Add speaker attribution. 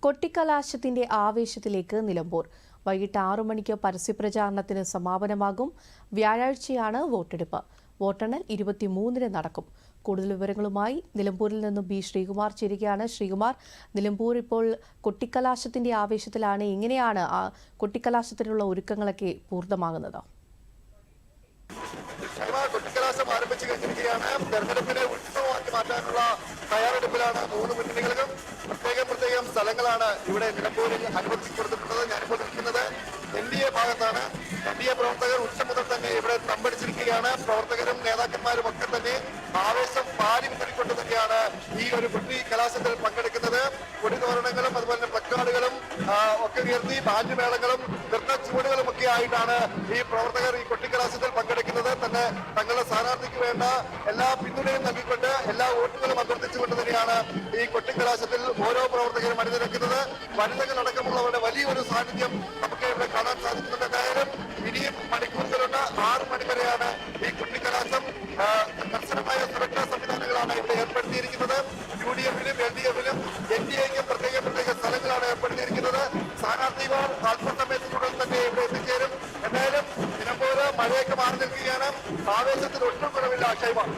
Speaker 1: കൊട്ടിക്കലാശത്തിന്റെ ആവേശത്തിലേക്ക് നിലമ്പൂർ. വൈകിട്ട് 6 മണിക്ക് പരസ്യപ്രചാരണത്തിന് സമാപനമാകും. വ്യാഴാഴ്ചയാണ് വോട്ടെടുപ്പ്. വോട്ടെണ്ണൽ 23-ന് നടക്കും. കൂടുതൽ വിവരങ്ങളുമായി നിലമ്പൂരിൽ നിന്നും ബി ശ്രീകുമാർ ചേരുകയാണ്. ശ്രീകുമാർ, നിലമ്പൂർ ഇപ്പോൾ കൊട്ടിക്കലാശത്തിന്റെ ആവേശത്തിലാണ്. എങ്ങനെയാണ് കൊട്ടിക്കലാശത്തിനുള്ള ഒരുക്കങ്ങളൊക്കെ പൂർണ്ണമാകുന്നത്?
Speaker 2: കൊട്ടിക്കലാശം ആരംഭിച്ചു കഴിഞ്ഞിരിക്കുകയാണ്. തെരഞ്ഞെടുപ്പിനെ ഉത്സവമാക്കി മാറ്റാനുള്ള തയ്യാറെടുപ്പിലാണ് മൂന്ന് മുന്നണികൾക്കും. പ്രത്യേകം സ്ഥലങ്ങളാണ് ഇവിടെ നിലമ്പൂരിൽ അനുവദിച്ചു കൊടുത്തിട്ടുള്ളത്. ഞാനിപ്പോൾ നിൽക്കുന്നത് NDA ഭാഗത്താണ്. NDA പ്രവർത്തകർ ഉച്ച മുതൽ തന്നെ ഇവിടെ തമ്പടിച്ചിരിക്കുകയാണ്. പ്രവർത്തകരും നേതാക്കന്മാരും ഒക്കെ തന്നെ ആവേശം പാരി മുന്നിക്കൊണ്ട് തന്നെയാണ് ഈ ഒരു കൊട്ടി കലാശത്തിൽ പങ്കെടുക്കുന്നത്. കൊടിതോരണങ്ങളും അതുപോലെ തന്നെ പ്ലക്കാർഡുകളും ഒക്കെ ഉയർത്തി ബാൻഡുമേളങ്ങളും നൃത്ത ചുവടുകളും ഒക്കെ ആയിട്ടാണ് ഈ പ്രവർത്തകർ ഈ കൊട്ടിക്കലാശത്തിൽ പങ്കെടുക്കുന്നത്. തന്നെ തങ്ങളുടെ സ്ഥാനാർത്ഥിക്ക് വേണ്ട എല്ലാ പിന്തുണയും നൽകിക്കൊണ്ട് എല്ലാ വോട്ടുകളും അഭ്യർത്ഥിച്ചുകൊണ്ട് തന്നെയാണ് ഈ കൊട്ടിക്കലാശത്തിൽ ഓരോ പ്രവർത്തകരും അണിനിരക്കുന്നത്. വനിതകളടക്കമുള്ളവരുടെ വലിയൊരു സാന്നിധ്യം നമുക്ക് ഇവിടെ കാണാൻ സാധിക്കുന്നുണ്ട്. എന്തായാലും ഇനിയും മണിക്കൂറുകളുണ്ട്. 6 മണി വരെയാണ് ഈ കൊട്ടിക്കലാശം. കർശനമായ സുരക്ഷാ സംവിധാനങ്ങളാണ് ഇവിടെ ഏർപ്പെടുത്തിയിരിക്കുന്നത്. UDF-നും LDF-നും NDA-ക്കും പ്രത്യേക സ്ഥലങ്ങളാണ് ഏർപ്പെടുത്തിയിരിക്കുന്നത്. സ്ഥാനാർത്ഥികൾ അല്പസമയത്തിനുള്ളിൽ തന്നെ ഇവിടെ എത്തിച്ചേരും. എന്തായാലും നിലമ്പൂര് മഴയൊക്കെ മാറി നിൽക്കുകയാണ്. ആവേശത്തിന് ഒട്ടും കുറവില്ല. ക്ഷേമം